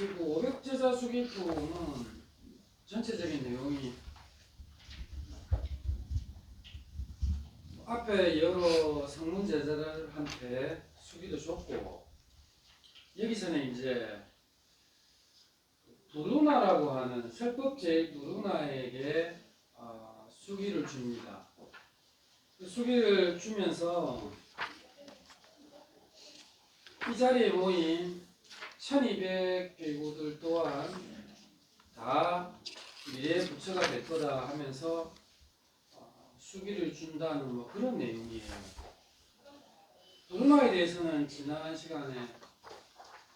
그리고 500제자 수기표는 전체적인 내용이 앞에 여러 성문 제자들한테 수기도 줬고, 여기서는 이제 두루나라고 하는 설법제의 두루나에게 수기를 줍니다. 그 수기를 주면서 이 자리에 모인 1200배구들 또한 다 미래의 부처가 될 거다 하면서 수기를 준다는 뭐 그런 내용이에요. 두루나에 대해서는 지난 시간에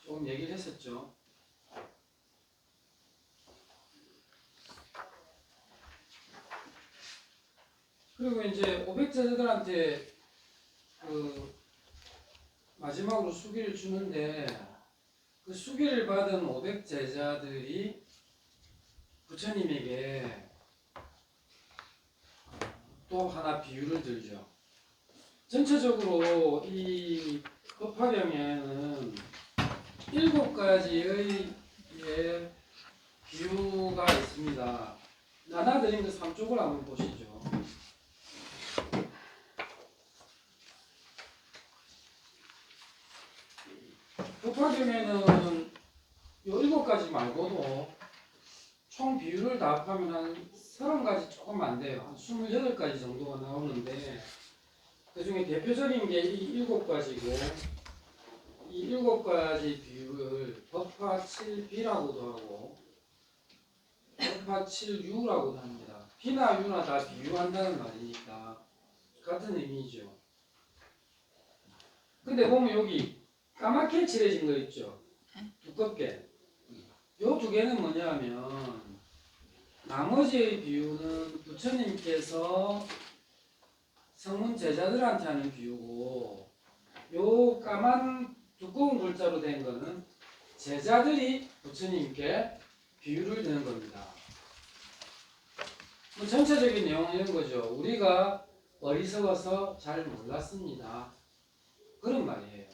조금 얘기를 했었죠. 그리고 이제 500제자들한테 그 마지막으로 수기를 주는데, 그 수기를 받은 500제자들이 부처님에게 또 하나 비유를 들죠. 전체적으로 이 법화경에는 7가지의 비유가 있습니다. 나눠드린 그 3쪽을 한번 보시죠. 법화경에는 이 7가지 말고도 총 비율을 다 합하면 한 30가지 조금 안 돼요. 한 28가지 정도가 나오는데, 그 중에 대표적인 게 이 7가지고, 이 7가지 비율을 법화 7비라고도 하고 법화 7유라고도 합니다. 비나 유나 다 비유한다는 말이니까 같은 의미죠. 근데 보면 여기 까맣게 칠해진 거 있죠? 두껍게. 요 두 개는 뭐냐면, 나머지의 비유는 부처님께서 성문 제자들한테 하는 비유고, 요 까만 두꺼운 글자로 된 거는 제자들이 부처님께 비유를 드는 겁니다. 뭐 전체적인 내용은 이런 거죠. 우리가 어리석어서 잘 몰랐습니다. 그런 말이에요.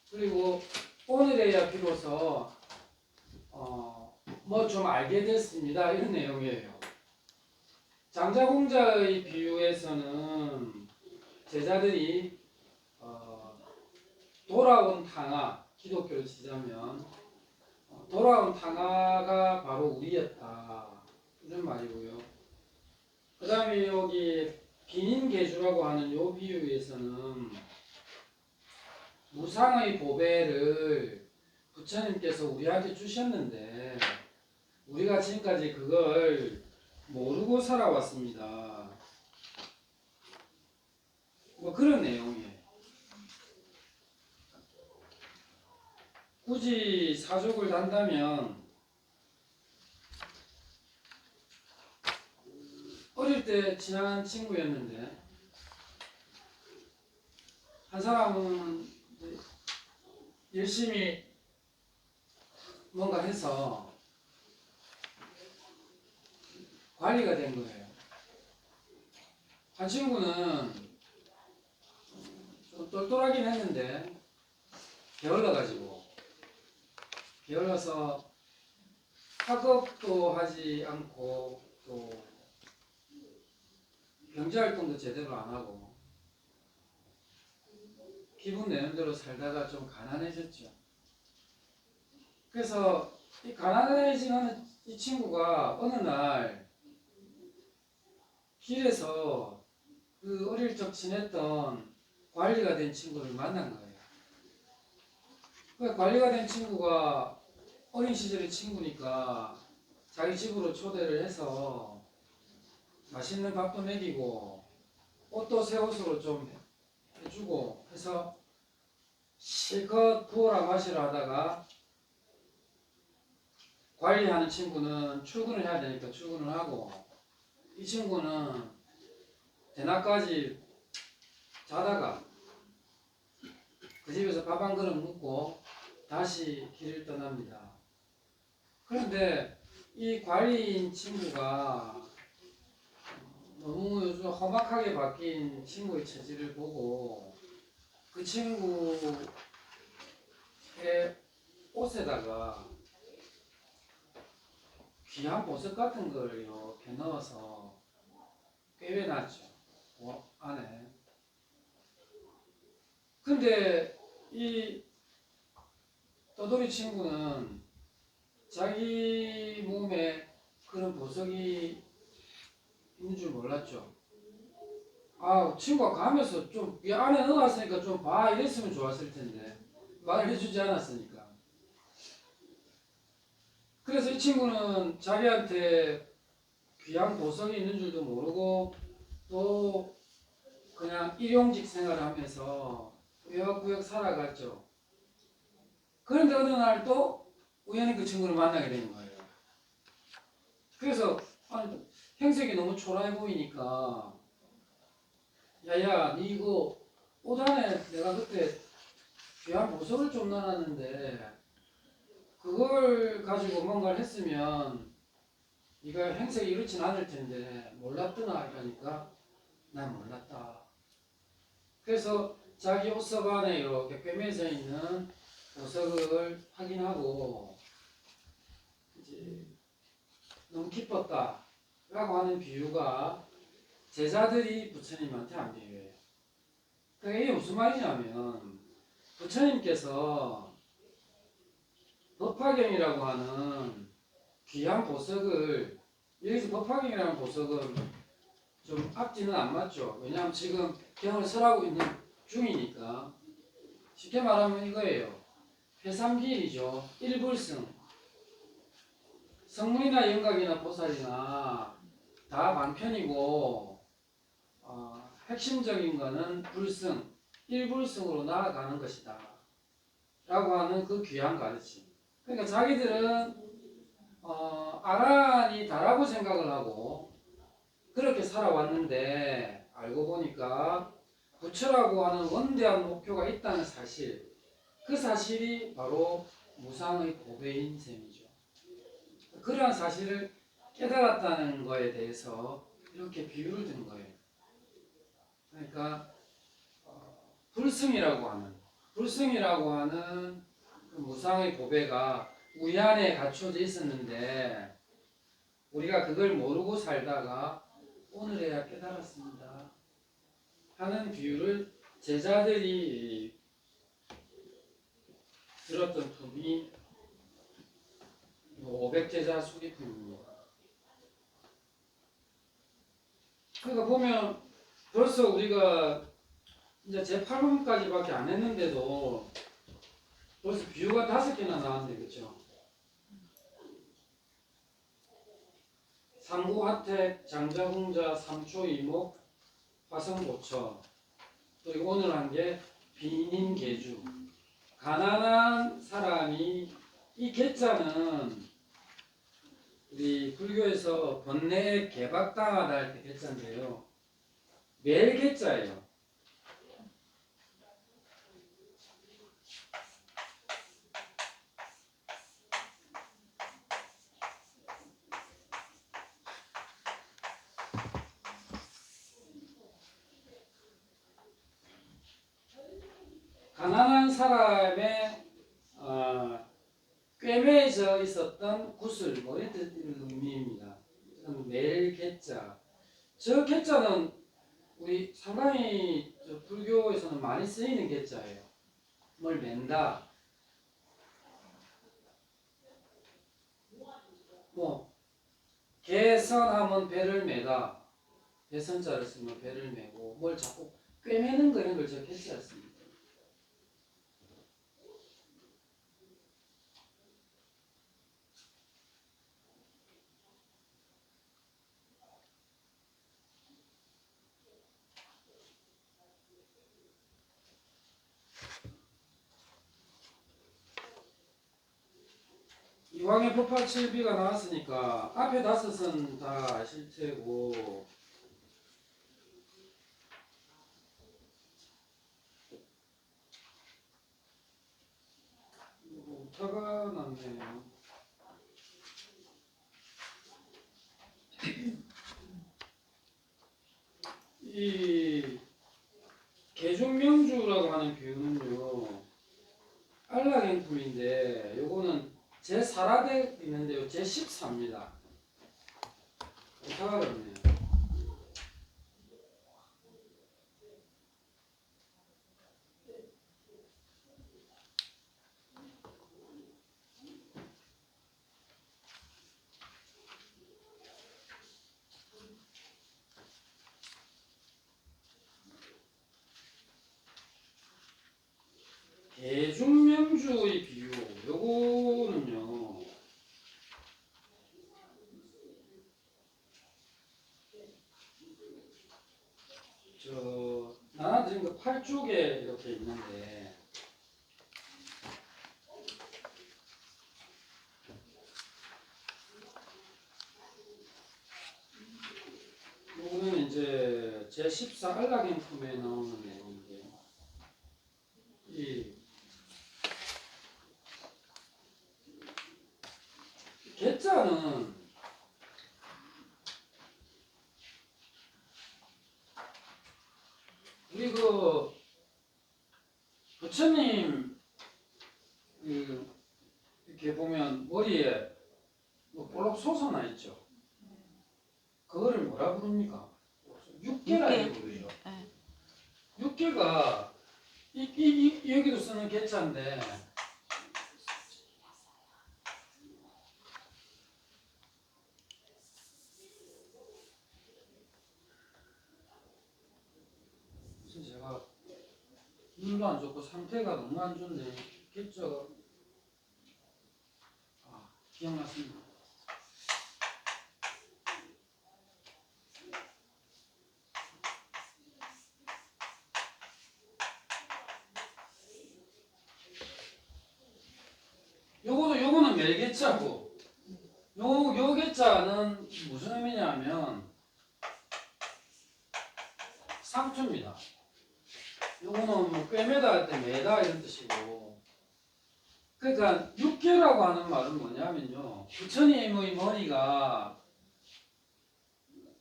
그리고 오늘에야 비로소 뭐 좀 알게 됐습니다. 이런 내용이에요. 장자공자의 비유에서는 제자들이 돌아온 탕아, 기독교로 치자면 돌아온 탕아가 바로 우리였다, 이런 말이고요. 그 다음에 여기 비닌계주라고 하는 요 비유에서는 무상의 보배를 부처님께서 우리한테 주셨는데 우리가 지금까지 그걸 모르고 살아왔습니다. 뭐 그런 내용이에요. 굳이 사족을 단다면 어릴 때 친한 친구였는데, 한 사람은 열심히 뭔가 해서 관리가 된 거예요. 한 친구는 좀 똘똘하긴 했는데 게을러서 학업도 하지 않고 또 경제활동도 제대로 안 하고 기분 내는 대로 살다가 좀 가난해졌죠. 그래서 이 가난해지는 이 친구가 어느 날 길에서 그 어릴 적 지냈던 관리가 된 친구를 만난 거예요. 그 관리가 된 친구가 어린 시절의 친구니까 자기 집으로 초대를 해서 맛있는 밥도 먹이고 옷도 새 옷으로 좀 해주고 해서 실컷 부어라 마시라 하다가, 관리하는 친구는 출근을 해야 되니까 출근을 하고, 이 친구는 대낮까지 자다가 그 집에서 밥 한 그릇 먹고 다시 길을 떠납니다. 그런데 이 관리인 친구가 너무 요즘 험악하게 바뀐 친구의 처지를 보고 그 친구의 옷에다가 귀한 보석 같은 걸 이렇게 넣어서 꿰매놨죠. 안에. 근데 이 떠돌이 친구는 자기 몸에 그런 보석이 있는 줄 몰랐죠. 아, 친구가 가면서 좀 이 안에 넣어놨으니까 좀 봐 이랬으면 좋았을 텐데 말을 해주지 않았으니까. 그래서 이 친구는 자기한테 귀한 보석이 있는 줄도 모르고 또 그냥 일용직 생활을 하면서 꾸역꾸역 살아갔죠. 그런데 어느 날 또 우연히 그 친구를 만나게 되는 거예요. 그래서 아니, 행색이 너무 초라해 보이니까 야야 니 이거 옷 안에 내가 그때 귀한 보석을 좀 넣어놨는데 그걸 가지고 뭔가를 했으면 네가 행색이 이렇진 않을 텐데 몰랐더나 이러니까 난 몰랐다. 그래서 자기 옷속 안에 이렇게 꿰매져 있는 보석을 확인하고 이제 너무 기뻤다 라고 하는 비유가 제자들이 부처님한테 한 비유예요. 그러니까 이게 무슨 말이냐면 부처님께서 법화경이라고 하는 귀한 보석을, 여기서 법화경이라는 보석은 좀 앞뒤는 안 맞죠. 왜냐하면 지금 경을 설하고 있는 중이니까. 쉽게 말하면 이거예요. 회삼기일이죠. 일불승. 성문이나 영각이나 보살이나 다 방편이고 핵심적인 거는 불승, 일불승으로 나아가는 것이다 라고 하는 그 귀한 가르침. 그러니까 자기들은 아란이 다라고 생각을 하고 그렇게 살아왔는데 알고 보니까 부처라고 하는 원대한 목표가 있다는 사실, 그 사실이 바로 무상의 보배인 셈이죠. 그러한 사실을 깨달았다는 것에 대해서 이렇게 비유를 든 거예요. 그러니까 불승이라고 하는 그 무상의 보배가 우리 안에 갖춰져 있었는데 우리가 그걸 모르고 살다가 오늘에야 깨달았습니다 하는 비유를 제자들이 들었던 품이 500제자 수기품입니다. 그러니까 보면 벌써 우리가 이제 제8번까지밖에 안 했는데도 벌써 비유가 5개나 나왔는데, 그렇죠? 삼구화택, 장자궁자, 삼초이목, 화성보처, 그리고 오늘 한 게 비닌계주. 가난한 사람이, 이 계자는 우리 불교에서 번뇌에 개박당하다 할 때 계자인데요. 매일 계자예요. 가난한 사람의 꿰매져 있었던 구슬, 뭐 이런 의미입니다. 매일 계자. 저 계자는 우리 상당히 불교에서는 많이 쓰이는 계자예요. 뭘 맨다. 뭐 개선하면 배를 매다. 배선자를 쓰면 배를 메고 뭘 자꾸 꿰매는 거 이런 걸 저 계자 씁니다. 이왕에 법화칠비가 나왔으니까 앞에 5은 다 아실 테고 오타가 났네요. 이 계중명주라고 하는 비유는요, 안락행품인데 요거는 제4라데 있는데요. 제14입니다. 사가 그렇네요. 대중명주의 비유 요거는요. 저 나눠드린 거 8쪽에 이렇게 있는데 요거는 이제 제14 안락행품에 나오는 내용인데 이 개자는 우리 그 부처님 이렇게 보면 머리에 뭐 볼록 솟아나 있죠. 그거를 뭐라 부릅니까? 육계라 육계. 부르죠. 네. 육계가 여기도 쓰는 개자인데 무슨 제가 눈도 안 좋고 상태가 너무 안 좋네. 개자가 기억났습니다. 요거는 멜개자고 요 개자는 무슨 의미냐면 상투입니다. 요거는 뭐 꿰매다 할 때 매다 이런 뜻이고 그러니까 육계라고 하는 말은 뭐냐면요. 부처님의 머리가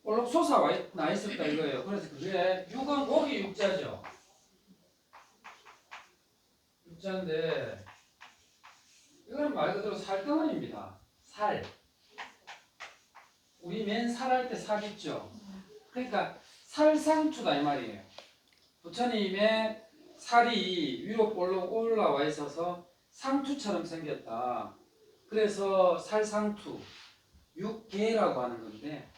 볼록 솟아나 있었다 이거예요. 그래서 그게 육은 고기 육자죠. 육자인데 이거는 말 그대로 살덩어리입니다. 살. 우리 맨 살할 때 살 있죠. 그러니까 살상투다 이 말이에요. 부처님의 살이 위로 볼록 올라와 있어서 상투처럼 생겼다. 그래서 살상투, 육계라고 하는 건데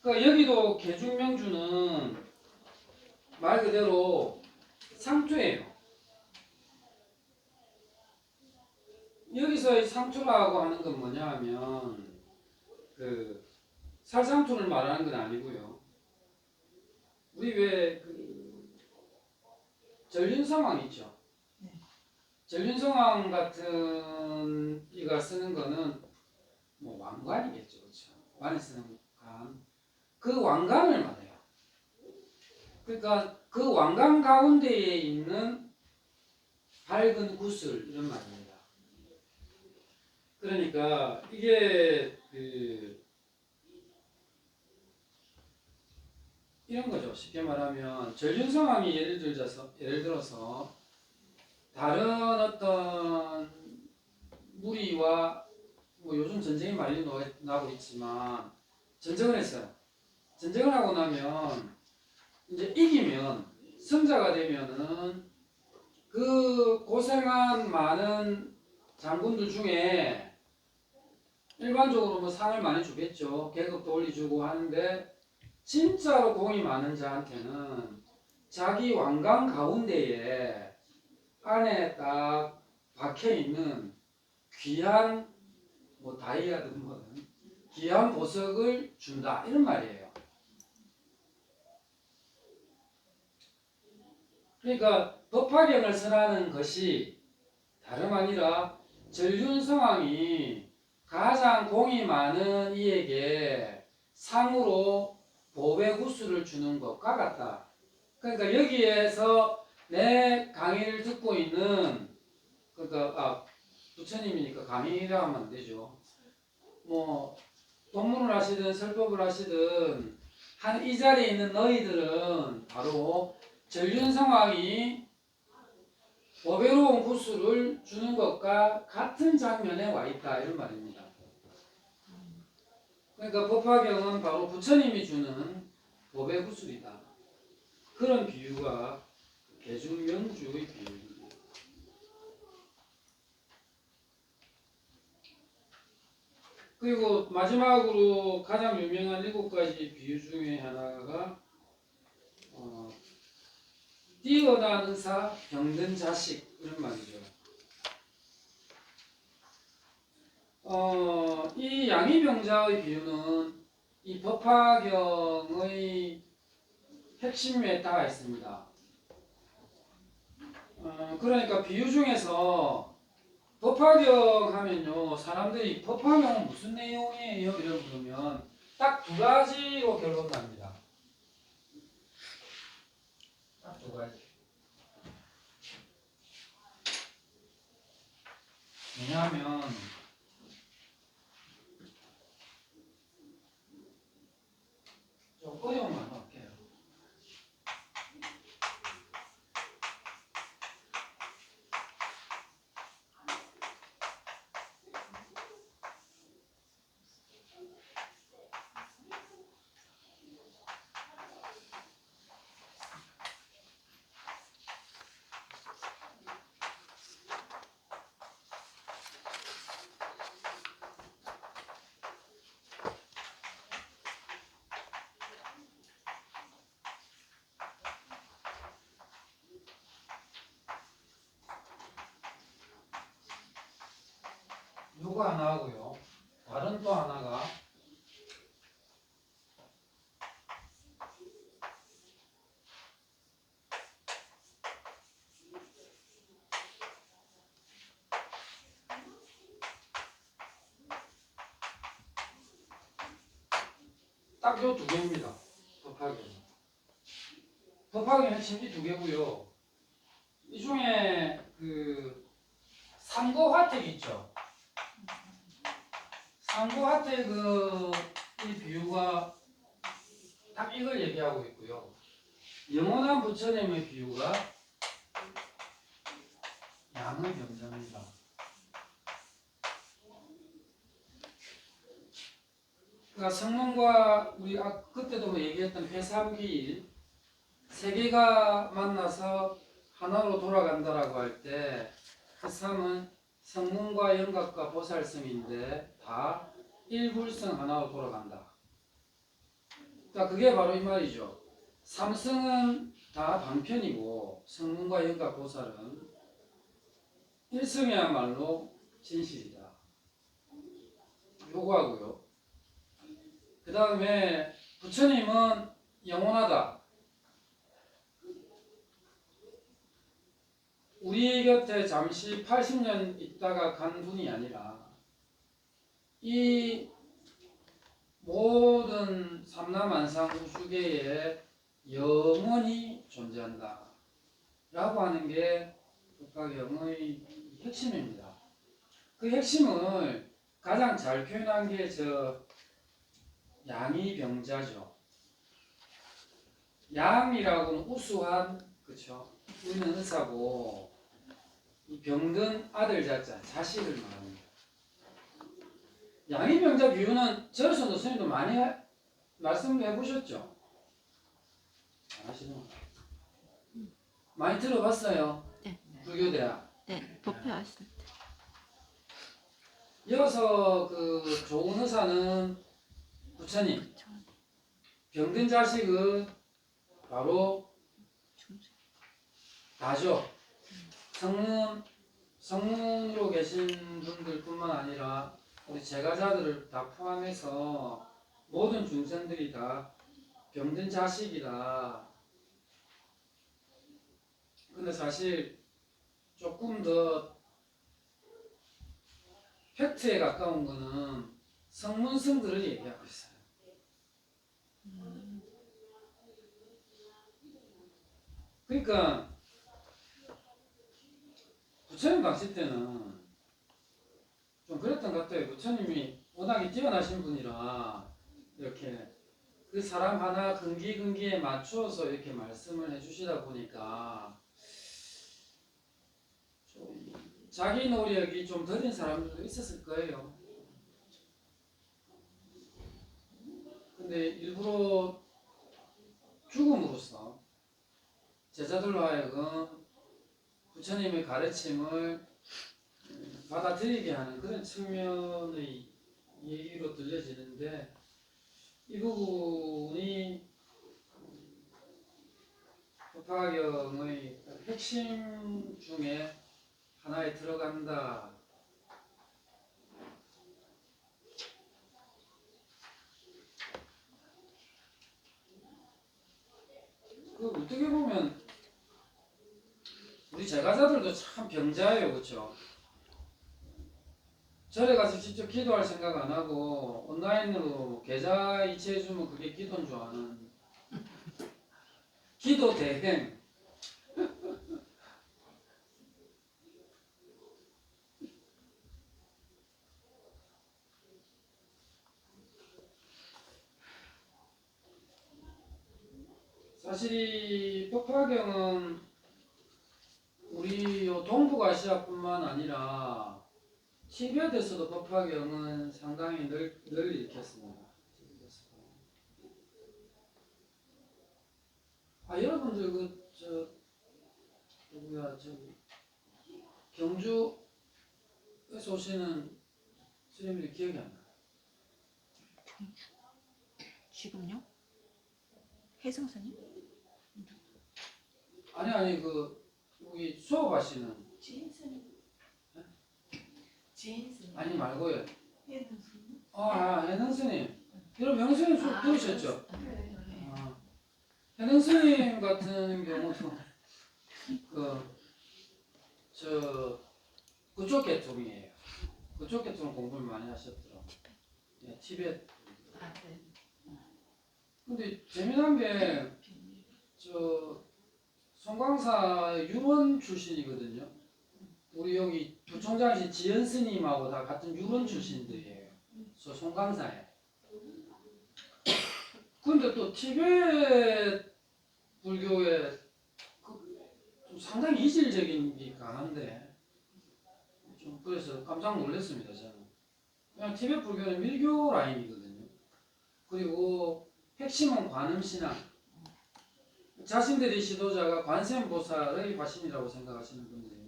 그러니까 여기도 계중명주는 말 그대로 상투예요. 여기서의 상투라고 하는 건 뭐냐 하면 그 살상투를 말하는 건 아니고요. 우리 왜 전륜성왕 있죠? 전륜성왕 같은 이가 쓰는 거는 뭐 왕관이겠죠, 그렇죠? 왕이 쓰는 관. 그 왕관을 말해요. 그러니까 그 왕관 가운데에 있는 밝은 구슬 이런 말입니다. 그러니까 이게 이런 거죠. 쉽게 말하면 전륜성왕이 예를 들어서 다른 어떤 무리와 뭐 요즘 전쟁이 많이 나고 있지만 전쟁을 했어요. 전쟁을 하고 나면 이제 이기면 승자가 되면은 그 고생한 많은 장군들 중에 일반적으로 뭐 상을 많이 주겠죠. 계급도 올려주고 하는데 진짜로 공이 많은 자한테는 자기 왕관 가운데에 안에 딱 박혀 있는 귀한 뭐 다이아든 뭐든 귀한 보석을 준다 이런 말이에요. 그러니까 법화경을 설하는 것이 다름 아니라 전륜성왕이 가장 공이 많은 이에게 상으로 보배구슬을 주는 것과 같다. 그러니까 여기에서 내 강의를 듣고 있는 그러니까 부처님이니까 강의라 하면 안 되죠. 뭐 동문을 하시든 설법을 하시든 한 이 자리에 있는 너희들은 바로 전륜성왕이 보배로운 구슬을 주는 것과 같은 장면에 와 있다 이런 말입니다. 그러니까 법화경은 바로 부처님이 주는 보배 구슬이다. 그런 비유가 개중명주의 비유입니다. 그리고 마지막으로 가장 유명한 7가지 비유 중에 하나가 뛰어난 의사, 병든 자식 이런 말이죠. 이 양이병자의 비유는 이 법화경의 핵심에 닿아 있습니다. 그러니까 비유 중에서 법화경 하면요, 사람들이 법화경은 무슨 내용이에요? 이런 물으면 딱 2가지로 결론 납니다. 딱 2가지. 왜냐하면 좀 어려운 말 할게요. 요거 하나 하고요. 다른 또 하나가 딱 요 2개입니다. 법화경. 법화경 핵심이 2개고요. 이 중에 그 상고화택 있죠. 상고화택 이 비유가 딱 이걸 얘기하고 있고요. 영원한 부처님의 비유가 양의 병자입니다. 그러니까 성문과 우리 그때도 뭐 얘기했던 회삼기일 세 개가 만나서 하나로 돌아간다라고 할 때 그 삼은 성문과 영각과 보살성인데 다 일불성 하나로 돌아간다. 그러니까 그게 바로 이 말이죠. 삼성은 다 방편이고 성문과 영각 보살은 일성이야말로 진실이다. 요거하고요. 그 다음에 부처님은 영원하다. 우리 곁에 잠시 80년 있다가 간 분이 아니라 이 모든 삼라만상 우주계에 영원히 존재한다 라고 하는 게 법화경의 핵심입니다. 그 핵심을 가장 잘 표현한 게 양이병자죠. 양이라고는 우수한, 그쵸? 우리는 의사고, 이 병든 아들 자자, 자식을 말합니다. 양이병자 비유는 절에서도 선생님도 많이 말씀해 보셨죠? 아시죠? 많이 들어봤어요? 네. 불교대학. 네, 법회하실 때. 이어서 그 좋은 의사는 부처님, 병든 자식은 바로 다죠. 성문으로 계신 분들뿐만 아니라 우리 제가자들을 다 포함해서 모든 중생들이 다 병든 자식이다. 근데 사실 조금 더 팩트에 가까운 거는 성문성들을 얘기하고 있어요. 그러니까 부처님 당시 때는 좀 그랬던 것 같아요. 부처님이 워낙에 뛰어나신 분이라 이렇게 그 사람 하나 근기에 맞추어서 이렇게 말씀을 해주시다 보니까 좀 자기 노력이 좀 더딘 사람들도 있었을 거예요. 근데 일부러 죽음으로써 제자들로 하여금 부처님의 가르침을 받아들이게 하는 그런 측면의 얘기로 들려지는데, 이 부분이 법화경의 핵심 중에 하나에 들어간다. 그 어떻게 보면 우리 제가자들도 참 병자예요, 그렇죠? 절에 가서 직접 기도할 생각 안 하고 온라인으로 계좌 이체해주면 그게 기도인 줄 아는 기도 대행. 사실 이 법화경은 우리 동북아시아뿐만 아니라 티베트에서도 법화경은 상당히 널리 일으켰습니다. 아, 여러분들 누구야, 경주에서 오시는 스님들이 기억이 안 나요. 지금요? 혜성스님? 아니 여기 수업하시는 지인스님. 지인스님. 아니 말고요. 예능스님. 해능 스님. 여러분 해능 스님 수업 들으셨죠? 네. 해능 스님 같은 경우도 그쪽 계통이에요. 그쪽 계통 공부를 많이 하셨더라고요. 예, 티베트. 아, 네. 근데 재미난 게 송광사 유원 출신이거든요. 우리 여기 부총장이신 지연 스님하고 다 같은 유원 출신들이에요. 저 송광사에. 근데 또 티베트 불교에 좀 상당히 이질적인 게 강한데, 좀 그래서 깜짝 놀랐습니다, 저는. 그냥 티베트 불교는 밀교 라인이거든요. 그리고 핵심은 관음신앙. 자신들의 지도자가 관세음보살의 화신이라고 생각하시는 분들인데,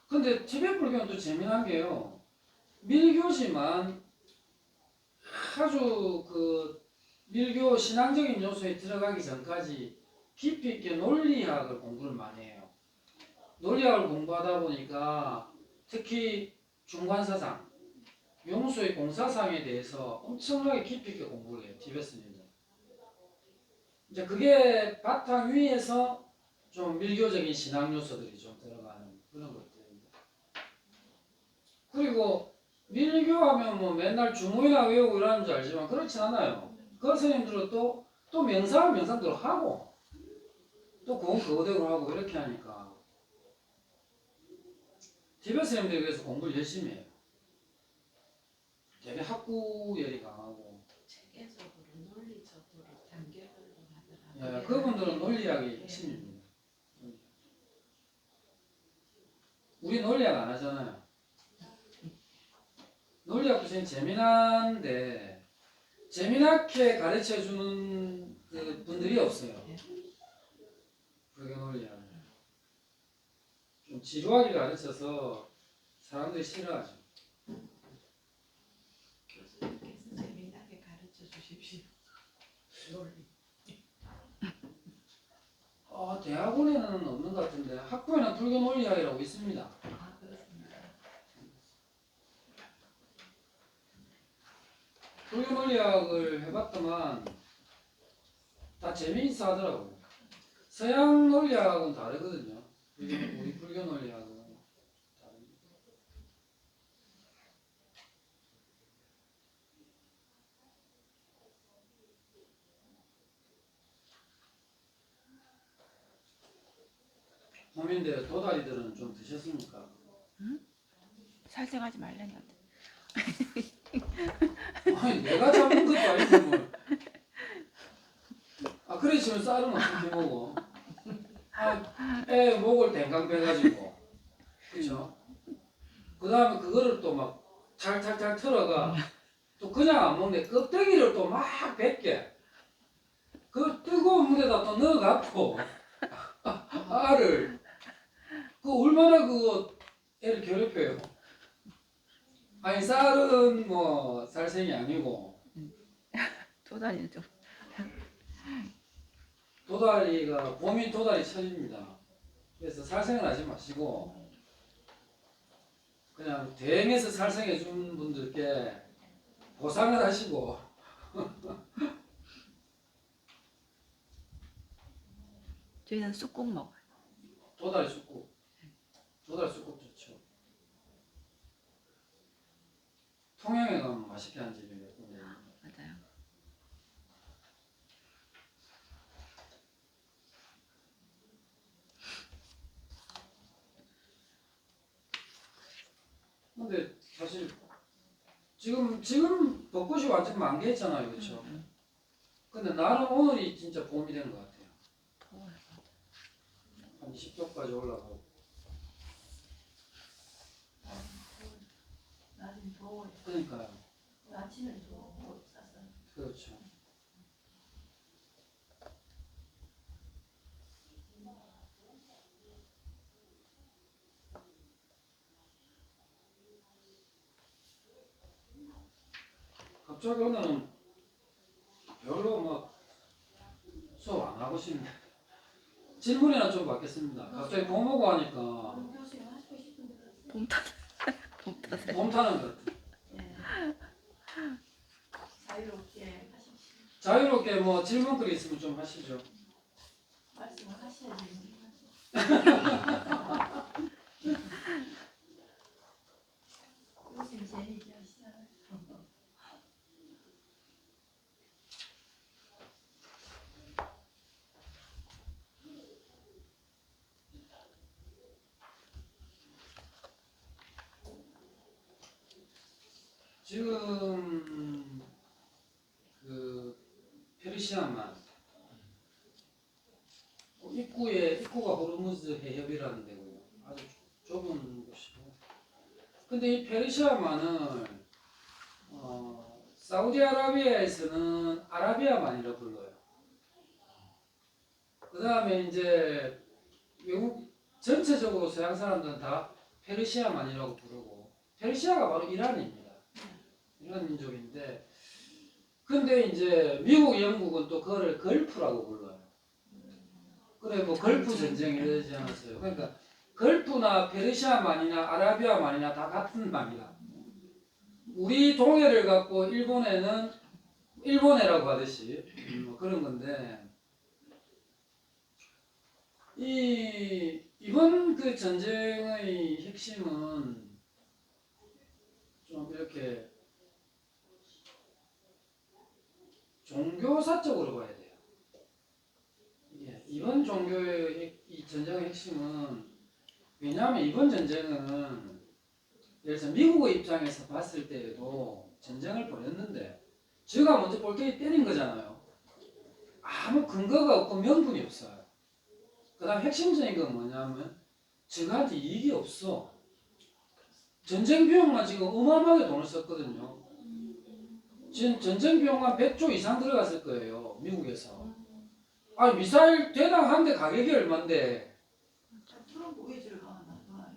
근데 티베트 불교는 또 재미난 게요. 밀교지만 아주 밀교 신앙적인 요소에 들어가기 전까지 깊이 있게 논리학을 공부를 많이 해요. 논리학을 공부하다 보니까 특히 중관사상, 용수의 공사상에 대해서 엄청나게 깊이 있게 공부를 해요, 티베트인들. 이제 그게 바탕 위에서 좀 밀교적인 신앙 요소들이 좀 들어가는 그런 것들입니다. 그리고 밀교하면 뭐 맨날 주문이나 외우고 이러는 줄 알지만 그렇진 않아요. 그 스님들은 또 명상은 명상대로 하고, 또 그건 그거대로 하고 이렇게 하니까 티베트 스님들이 그래서 공부를 열심히 해요. 되게 학구열이 강하고. 체계적으로 논리적으로 단계별로 하더라고요. 예, 그분들은 논리학이 핵심입니다. 우리 논리학 안 하잖아요. 논리학도 굉장히 재미난데 재미나게 가르쳐주는 그 분들이 없어요. 불교 논리학을 좀 지루하게 가르쳐서 사람들이 싫어하죠. 교수님께서 재미나게 가르쳐 주십시오. 논리. 대학원에는 없는 것 같은데 학부에는 불교 논리학이라고 있습니다. 아, 그렇습니다. 불교 논리학을 해봤더만 다 재미있어 하더라고요. 서양 논리학은 다르거든요. 우리 불교 논리학은 다릅니다. 호민대 도다리들은 좀 드셨습니까? 살생하지 말랬는데. 아니 내가 잡는 것도 아니고 뭘. 그래 지금 쌀은 어떻게 먹어? 애 목을 댕강 빼가지고, 그쵸? 그 다음에 그거를 또 막 탈탈탈 털어가, 또 그냥 안 먹네. 껍데기를 또 막 벗게. 그 뜨거운 물에다 또 넣어갖고, 알을, 그 얼마나 그거 애를 괴롭혀요. 아니, 쌀은 뭐, 살생이 아니고, 도다리는 좀 도다리가, 봄이 도다리 철입니다. 그래서 살생을 하지 마시고, 그냥 대행해서 살생해 준 분들께 보상을 하시고, 저희는 쑥국 먹어요. 도다리 쑥국. 도다리 쑥국 좋죠. 통영에 가면 맛있게 한 집이 몇 군데 있는데. 맞아요. 근데 사실 지금 벚꽃이 완전 만개했잖아요, 그렇죠? 근데 나는 오늘이 진짜 봄이 된 것 같아요. 더워요. 한 20도까지 올라가고. 낮은 더워요. 그러니까요. 아침에 더워 쌌어요. 그렇죠. 갑자기 오늘은 별로 뭐 수업 안 하고 싶네. 질문이나 좀 받겠습니다. 갑자기 봄 오고 하니까 교수님 하시고 싶은데 그러세요? 봄 탓에. 봄 타는 것 같아요. 네. 자유롭게 하십시오. 자유롭게 뭐 질문거리 있으면 좀 하시죠. 말씀을 하셔야지. 교수님 재미있게 하시잖아요. 지금 그 페르시아만 입구가 호르무즈 해협이라는 데고요. 아주 좁은 곳이고. 근데 이 페르시아만을 사우디아라비아에서는 아라비아만이라고 불러요. 그 다음에 이제 외국 전체적으로 서양 사람들은 다 페르시아만이라고 부르고, 페르시아가 바로 이란입니다. 이란 민족인데, 근데 이제 미국, 영국은 또 그거를 걸프라고 불러요. 그래 뭐 걸프 전쟁이 되지 않았어요. 그러니까 걸프나 페르시아만이나 아라비아만이나 다 같은 말이다. 우리 동해를 갖고 일본에는 일본해라고 하듯이 뭐 그런 건데, 이번 그 전쟁의 핵심은 좀 이렇게 종교사적으로 봐야 돼요. 이번 종교의 이 전쟁의 핵심은, 왜냐하면 이번 전쟁은 예를 들어서 미국의 입장에서 봤을 때에도 전쟁을 벌였는데 제가 먼저 볼테이 때린 거잖아요. 아무 근거가 없고 명분이 없어요. 그 다음 핵심적인 건 뭐냐면 저한테 이익이 없어. 전쟁 비용만 지금 어마어마하게 돈을 썼거든요. 지금 전쟁 비용만 100조 이상 들어갔을 거예요, 미국에서. 아니 미사일 대당 한 대 가격이 얼만데. 트럼프 의지를 강화한다.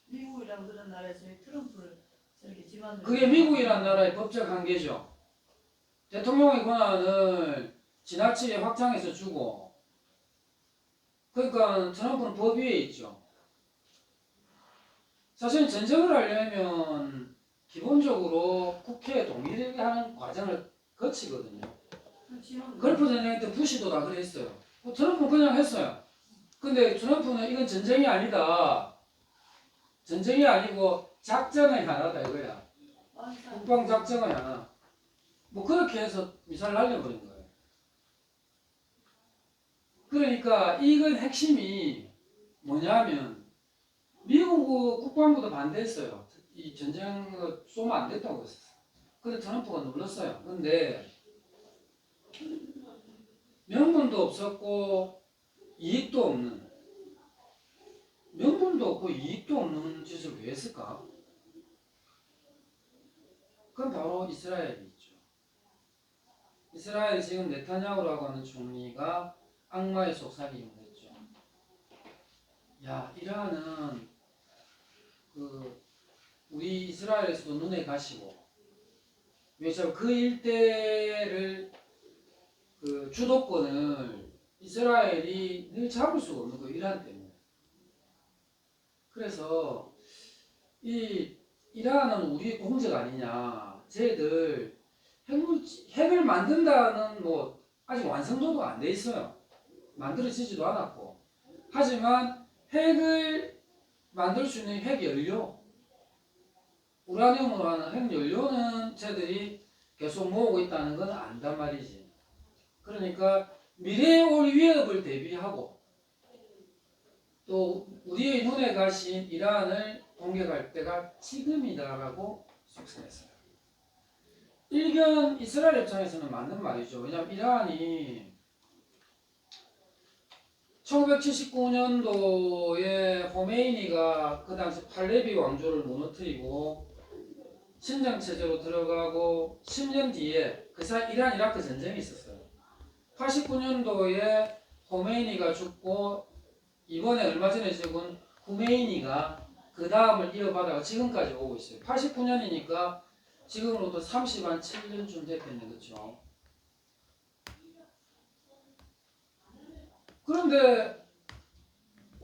미국이랑 그런 나라에서 트럼프를 저렇게 지원을. 그게 미국이라는 나라의 법적 한계죠. 대통령의 권한을 지나치게 확장해서 주고, 그러니까 트럼프는 법 위에 있죠. 사실 전쟁을 하려면 기본적으로 국회 동의를 하는 과정을 거치거든요. 걸프 전쟁 때 부시도 다 그랬어요. 트럼프는 그냥 했어요. 근데 트럼프는 이건 전쟁이 아니다. 전쟁이 아니고 작전의 하나다 이거야. 국방작전의 하나. 뭐 그렇게 해서 미사일 날려버린 거예요. 그러니까 이건 핵심이 뭐냐면 미국 국방부도 반대했어요. 이 전쟁을 쏘면 안 됐다고 했어요. 근데 트럼프가 눌렀어요. 근데 명분도 없었고 이익도 없는, 명분도 없고 이익도 없는 짓을 왜 했을까? 그건 바로 이스라엘이 있죠. 이스라엘 지금 네타냐후라고 하는 총리가 악마의 속삭임을 했죠. 야, 이란은 우리 이스라엘에서도 눈에 가시고, 왜냐면 그 일대를 주도권을 이스라엘이 늘 잡을 수가 없는 거예요. 이란 때문에. 그래서 이 이란은 우리의 공적 아니냐. 쟤들 핵을 만든다는 뭐 아직 완성도도 안 돼 있어요. 만들어지지도 않았고. 하지만 핵을 만들 수 있는 핵 연료, 우라늄으로 하는 핵 연료는 쟤들이 계속 모으고 있다는 건 안단 말이지. 그러니까 미래에 올 위협을 대비하고 또 우리의 눈에 가신 이란을 공격할 때가 지금이다라고 속삭였어요. 일견 이스라엘 입장에서는 맞는 말이죠. 왜냐하면 이란이 1979년도에 호메이니가 그 당시 팔레비 왕조를 무너뜨리고 신정체제로 들어가고 10년 뒤에 그 사이 이란 이라크 전쟁이 있었어요. 89년도에 호메이니가 죽고 이번에 얼마 전에 죽은 후메이니가 그 다음을 이어받아가 지금까지 오고 있어요. 89년이니까 지금으로부터 37년쯤 됐겠네, 그렇죠? 그런데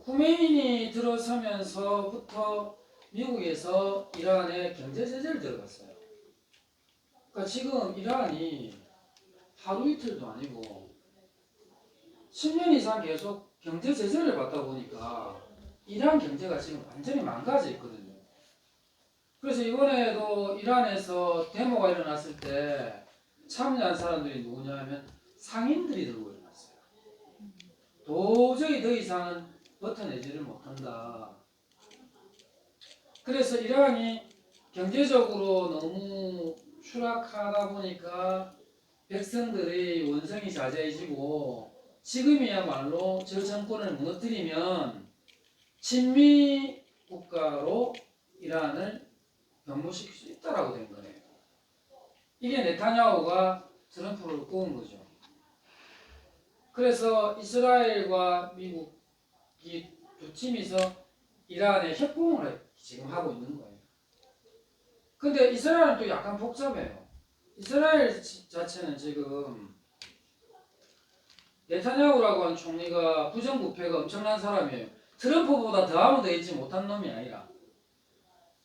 후메이니 들어서면서부터 미국에서 이란에 경제 제재를 들어갔어요. 그러니까 지금 이란이 하루 이틀도 아니고 10년 이상 계속 경제 제재를 받다 보니까 이란 경제가 지금 완전히 망가져 있거든요. 그래서 이번에도 이란에서 데모가 일어났을 때 참여한 사람들이 누구냐 하면 상인들이 들고 일어났어요. 도저히 더 이상은 버텨내지를 못한다. 그래서 이란이 경제적으로 너무 추락하다 보니까 백성들의 원성이 자제해지고 지금이야말로 저 정권을 무너뜨리면 친미 국가로 이란을 변모시킬 수 있다라고 된 거예요. 이게 네타냐후가 트럼프를 꼬은 거죠. 그래서 이스라엘과 미국이 두 팀이서 이란에 협공을 지금 하고 있는 거예요. 근데 이스라엘은 또 약간 복잡해요. 이스라엘 자체는 지금 네타냐후라고 하는 총리가 부정부패가 엄청난 사람이에요. 트럼프보다 더 아무도 있지 못한 놈이 아니라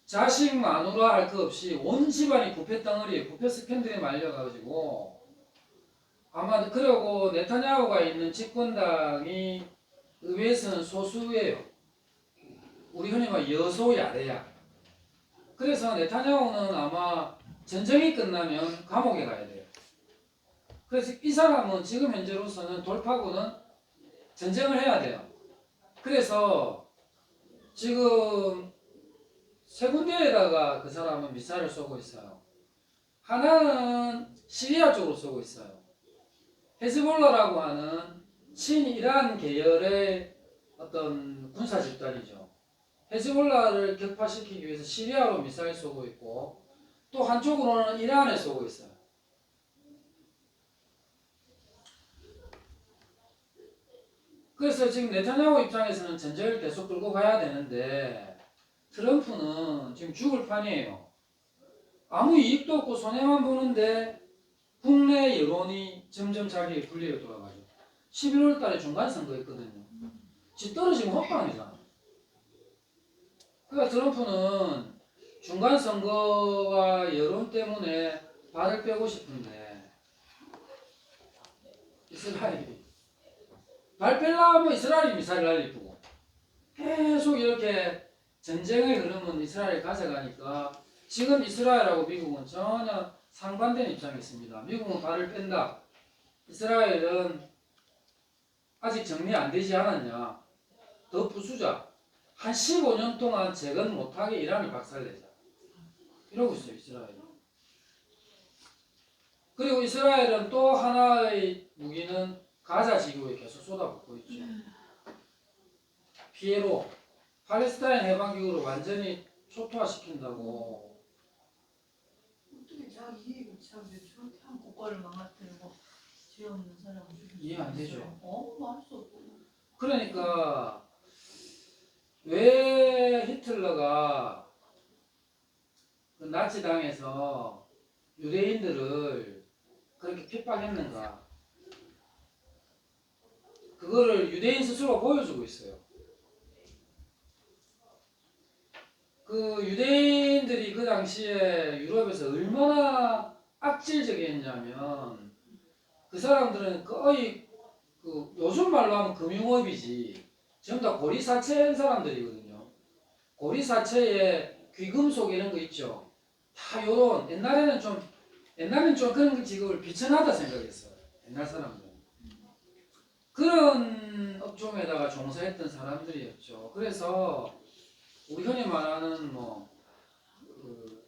자식 마누라 할 것 없이 온 집안이 부패 덩어리에 부패 스캔들에 말려가지고 아마 그러고 네타냐후가 있는 집권당이 의회에서는 소수예요. 우리 흔히 말 여소야대야. 그래서 네타냐후는 아마 전쟁이 끝나면 감옥에 가야 돼요. 그래서 이 사람은 지금 현재로서는 돌파구는 전쟁을 해야 돼요. 그래서 지금 세 군데에다가 그 사람은 미사일을 쏘고 있어요. 하나는 시리아 쪽으로 쏘고 있어요. 헤즈볼라라고 하는 친이란 계열의 어떤 군사 집단이죠. 헤즈볼라를 격파시키기 위해서 시리아로 미사일 쏘고 있고 또 한쪽으로는 이란에 쏘고 있어요. 그래서 지금 네타냐후 입장에서는 전쟁을 계속 끌고 가야 되는데 트럼프는 지금 죽을 판이에요. 아무 이익도 없고 손해만 보는데 국내 여론이 점점 자기의 불리로 돌아가죠. 11월 달에 중간선거 있거든요. 지 떨어지면 헛방이잖아. 그러니까 트럼프는 중간선거와 여론 때문에 발을 빼고 싶은데 이스라엘이 발 빼려면 이스라엘이 미사일 날리고 계속 이렇게 전쟁의 흐름은 이스라엘이 가져가니까 지금 이스라엘하고 미국은 전혀 상반된 입장에 있습니다. 미국은 발을 뺀다. 이스라엘은 아직 정리 안 되지 않았냐. 더 부수자. 한 15년 동안 재건 못하게 이란을 박살내자. 이러고 있어요, 이스라엘이. 그리고 이스라엘은 또 하나의 무기는 가자 지구에 계속 쏟아붓고 있죠. 피에로 팔레스타인 해방기구를 완전히 초토화시킨다고. 어떻게 자기 이익을 취하면 저렇게 한 국가를 망가뜨리고 죄 없는 사람을 죽이는 이해 안 거지? 되죠. 말할 수 없고. 그러니까 왜 히틀러가 그 나치당에서 유대인들을 그렇게 핍박했는가? 그거를 유대인 스스로가 보여주고 있어요. 그 유대인들이 그 당시에 유럽에서 얼마나 악질적이었냐면 그 사람들은 거의 그 요즘 말로 하면 금융업이지 전부 다 고리사채 사람들이거든요. 고리사채에 귀금속 이런 거 있죠. 다 요런 옛날에는 좀 그런 직업을 비천하다 생각했어요. 옛날 사람들은. 그런 업종에다가 종사했던 사람들이었죠. 그래서 우리 흔히 말하는 그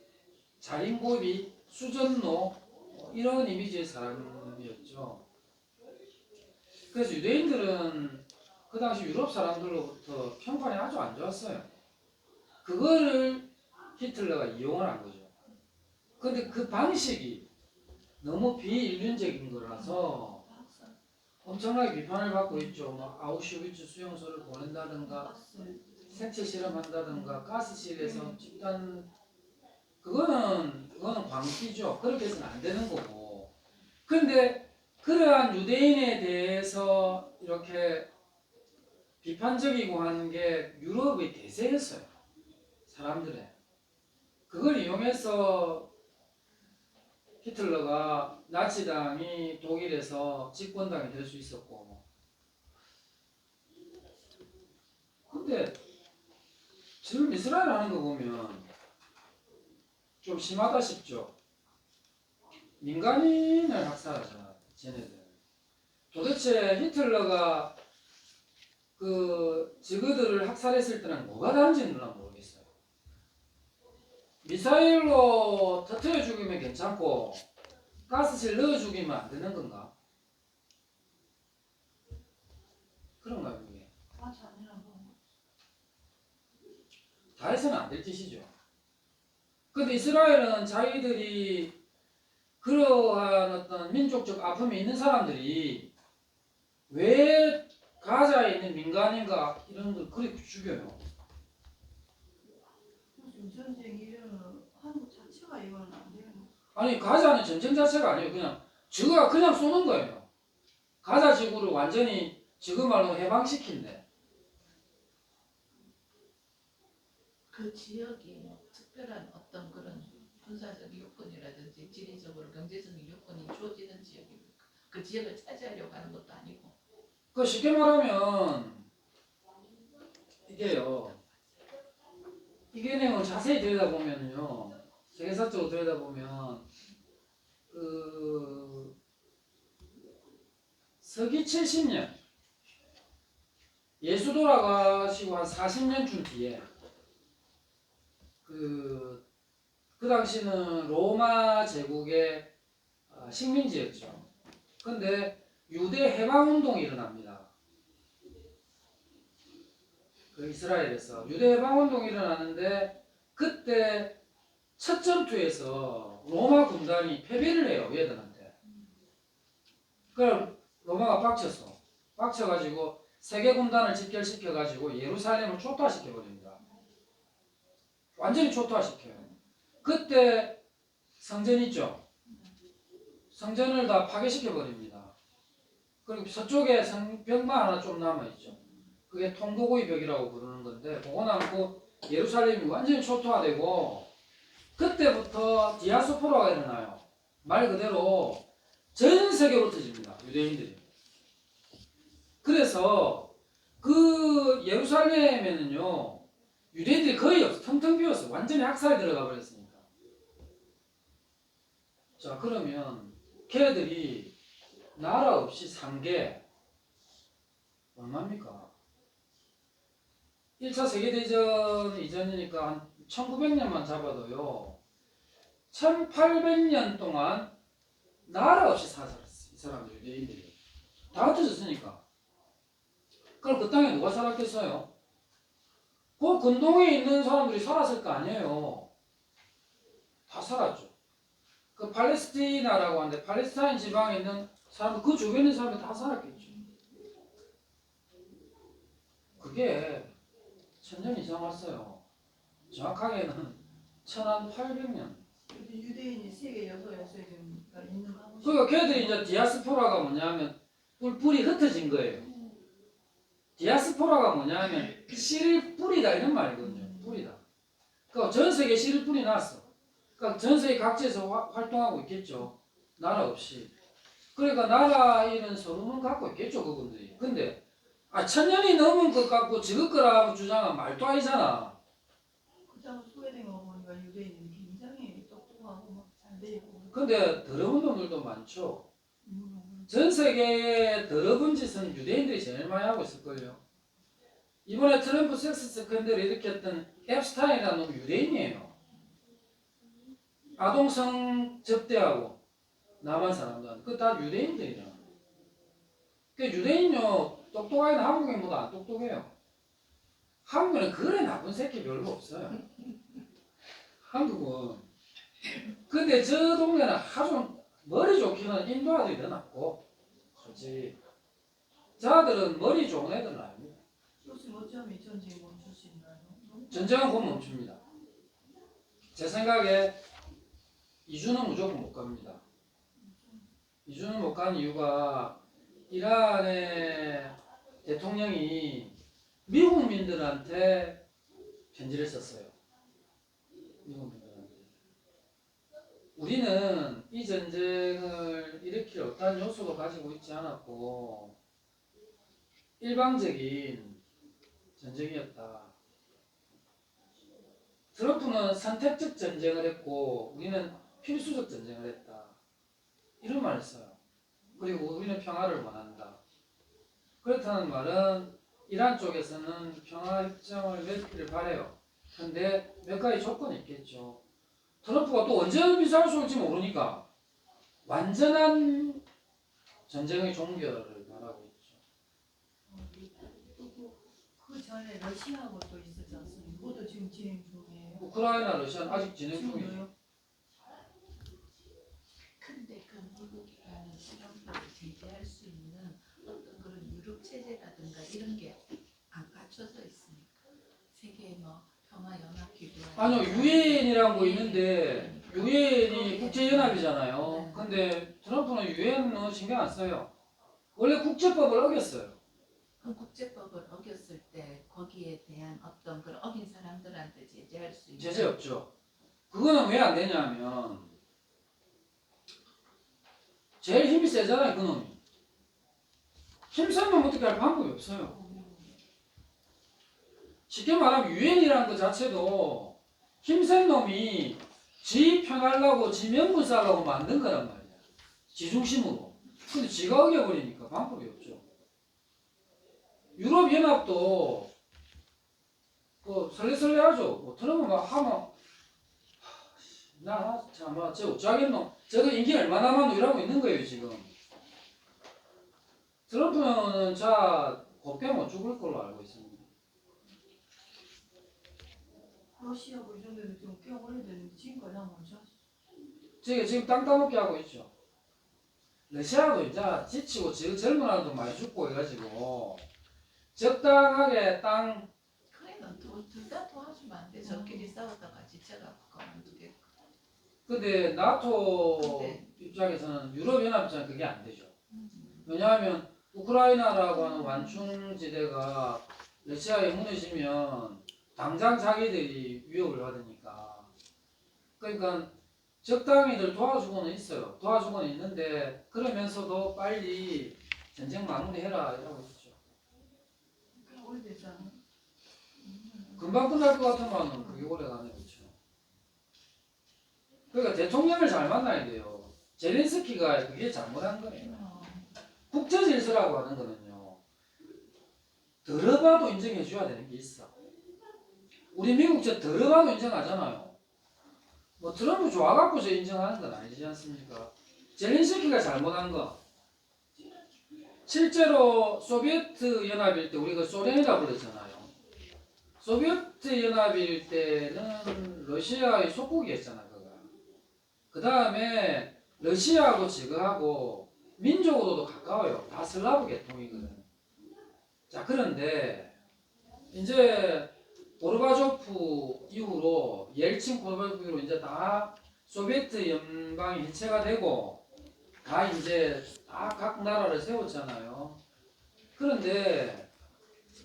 자린고비, 수전노 이런 이미지의 사람이었죠. 그래서 유대인들은 그 당시 유럽 사람들로부터 평판이 아주 안 좋았어요. 그거를 히틀러가 이용을 한 거죠. 근데 그 방식이 너무 비인륜적인 거라서 엄청나게 비판을 받고 있죠. 아우슈비츠 수용소를 보낸다든가 생체 실험한다든가 가스실에서 집단 그거는 광기죠. 그렇게 해서는 안 되는 거고. 근데 그러한 유대인에 대해서 이렇게 비판적이고 하는 게 유럽의 대세였어요. 사람들의. 그걸 이용해서 히틀러가 나치당이 독일에서 집권당이 될 수 있었고. 근데 지금 이스라엘 하는 거 보면 좀 심하다 싶죠. 민간인을 학살하잖아, 쟤네들. 도대체 히틀러가 그 지그들을 학살했을 때는 뭐가 다른지는 난 모르겠어요. 미사일로 터뜨려 죽이면 괜찮고 가스실 넣어 죽이면 안 되는 건가? 그런가요, 그게? 맞아, 아니라고. 다 해서는 안 될 짓이죠. 근데 이스라엘은 자기들이 그러한 어떤 민족적 아픔이 있는 사람들이 왜 가자에 있는 민간인과 이런 걸 그렇게 죽여요? 무슨 전쟁이면 한국 자체가 이거는 안 되는 거. 아니 가자는 전쟁 자체가 아니에요. 그냥 저가 그냥 쏘는 거예요. 가자 지구를 완전히 지금 말로 해방시킨대. 그 지역이 특별한 어떤 그런 군사적 요건이라든지 지리적으로 경제적인 요건이 주어지는 지역입니까? 그 지역을 차지하려고 하는 것도 아니고. 그 쉽게 말하면 이게요. 이게 내용을 자세히 들여다보면요. 세계사적으로 들여다보면 그 서기 70년 예수 돌아가시고 한 40년쯤 뒤에 그 당시는 로마 제국의 식민지였죠. 근데 유대 해방 운동이 일어납니다. 그 이스라엘에서 유대 해방 운동이 일어나는데 그때 첫 전투에서 로마 군단이 패배를 해요. 얘들한테. 그럼 로마가 빡쳐가지고 세계 군단을 집결시켜가지고 예루살렘을 초토화시켜 버립니다. 완전히 초토화시켜요. 그때 성전 있죠. 성전을 다 파괴시켜 버립니다. 그리고 서쪽에 성벽만 하나 좀 남아 있죠. 그게 통도고의 벽이라고 부르는 건데 그거 남고 예루살렘이 완전히 초토화되고 그때부터 디아스포라가 일어나요. 말 그대로 전 세계로 흩어집니다. 유대인들이. 그래서 그 예루살렘에는요 유대인들이 거의 없어. 텅텅 비었어. 완전히 학살에 들어가 버렸으니까. 자 그러면 걔네들이 나라 없이 산 게 얼마입니까? 1차 세계대전 이전이니까 한 1900년만 잡아도요 1800년 동안 나라 없이 살았어. 이 사람들 유대인들이 다 흩어졌으니까. 그럼 그 땅에 누가 살았겠어요? 그 근동에 있는 사람들이 살았을 거 아니에요. 다 살았죠. 그 팔레스티나라고 하는데 팔레스타인 지방에 있는 사람들, 그 주변에 있는 사람이 다 살았겠죠. 그게 1000년 이상 왔어요. 정확하게는 1800년. 근데 유대인이 세계 여소에 지금 있는 거 하고 그러니까 걔들이 이제 디아스포라가 뭐냐면 뿔이 흩어진 거예요. 디아스포라가 뭐냐면 씨를 뿌리다 이런 말이거든요. 뿌리다. 그러니까 전 세계에 씨를 뿌리 놨어. 그러니까 전 세계 각지에서 활동하고 있겠죠. 나라 없이. 그러니까 나라 이런 서름을 갖고 있겠죠, 그분들이. 근데 1000년이 넘은 것 갖고 지금 거라고 주장은 말도 아니잖아. 그다음 소개된 거 보니까 유대인이 굉장히 똑똑하고 막 잘 되고. 근데 더러운 놈들도 많죠. 전 세계에 더러운 짓은 유대인들이 제일 많이 하고 있을걸요. 이번에 트럼프 섹스 스캔들을 일으켰던 앱스타인이라는 놈이 유대인이에요. 아동성 접대하고 남한 사람들, 그 다 유대인들이잖아. 그 유대인요 똑똑하긴 한국인보다 안 똑똑해요. 한국은 그래 나쁜 새끼 별로 없어요. 한국은. 근데 저 동네는 아주 머리 좋기는 인도 아들이 더 낫고, 솔직히 자들은 머리 좋은 애들은 아닙니다. 교수님 어쩌면 이 전쟁이 멈출 수 있나요? 전쟁은 곧 멈춥니다. 제 생각에 2주는 무조건 못 갑니다. 2주는 못 간 이유가 이란의 대통령이 미국민들한테 편지를 썼어요. 미국민들한테. 우리는 이 전쟁을 일으킬 어떠한 요소도 가지고 있지 않았고 일방적인 전쟁이었다. 트럼프는 선택적 전쟁을 했고 우리는 필수적 전쟁을 했다. 이런 말을 써요. 그리고 우리는 평화를 원한다. 그렇다는 말은 이란 쪽에서는 평화협정을 맺기를 바래요. 근데 몇 가지 조건이 있겠죠. 트럼프가 또 언제 미사일 쏠지 모르니까 완전한 전쟁의 종결을 바라고 있죠. 그 전에 러시아하고 또 있었지 않습니까? 그것도 지금 진행 중이에요. 우크라이나, 러시아는 아직 진행 중이죠. 지금도요? 근데 그 미국이 가는 트럼프를 제재할 수 있는 어떤 그런 유럽 체제라든가 이런 게 안 갖춰져 있습니까? 세계 뭐 평화연합기구 아니요, 유엔이라는 거 있는데 유엔이 국제연합이잖아요. 근데 트럼프는 유엔은 신경 안 써요. 원래 국제법을 어겼어요. 그 국제법을 어겼을 때 거기에 대한 어떤 그런 어긴 사람들한테 제재할 수 있는 제재 없죠. 그거는 왜 안 되냐면 제일 힘이 세잖아요, 그놈이. 힘쓰면 어떻게 할 방법이 없어요. 쉽게 말하면 유엔이라는 것 자체도 힘센 놈이 지 편하려고 지 명분 쌓으려고 만든 거란 말이야. 지 중심으로. 근데 지가 어겨버리니까 방법이 없죠. 유럽연합도 뭐 설레설레하죠. 뭐 트럼프 막 하면 저 어쩌겠노. 저거 인기 얼마나 많노 이러고 있는 거예요 지금. 트럼프는 곱게 못 죽을 걸로 알고 있습니다. 러시아하고 이 정도는 좀 꽤 오래됐는데 지금까지 한 거죠? 지금 땅 따먹게 하고 있죠. 러시아도 이제 지치고 지금 젊은 아들도 많이 죽고 해가지고 적당하게 땅. 그래는 둘다 도와주면 안 돼. 저끼리 싸우다가 지쳐갖고 그만두겠고. 근데 나토 근데- 입장에서는 유럽연합 입장에 그게 안 되죠. 왜냐하면 우크라이나라고 하는 완충지대가 러시아에 무너지면 당장 자기들이 위협을 받으니까. 그러니까 적당히들 도와주고는 있어요. 도와주고는 있는데 그러면서도 빨리 전쟁 마무리해라 이러고 있죠. 꽤 오래됐잖아요. 금방 끝날 것 같으면 그게 오래 가네요. 그렇죠. 그러니까 대통령을 잘 만나야 돼요. 제렌스키가 그게 잘못한 거예요. 국제 질서라고 하는 거는요. 들어봐도 인정해 줘야 되는 게 있어. 우리 미국 저 들어봐도 인정하잖아요. 뭐 트럼프 좋아갖고 저 인정하는 건 아니지 않습니까? 젤렌스키가 잘못한 거. 실제로 소비에트 연합일 때 우리가 소련이라고 불렀잖아요. 소비에트 연합일 때는 러시아의 속국이었잖아, 그가. 그 다음에 러시아하고 지그하고 민족으로도 가까워요. 다 슬라브 계통이거든. 자, 그런데 이제 고르바초프 이후로 옐친 고르바초프 이후로 이제 다 소비에트 연방이 해체가 되고 다 이제 다 각 나라를 세웠잖아요. 그런데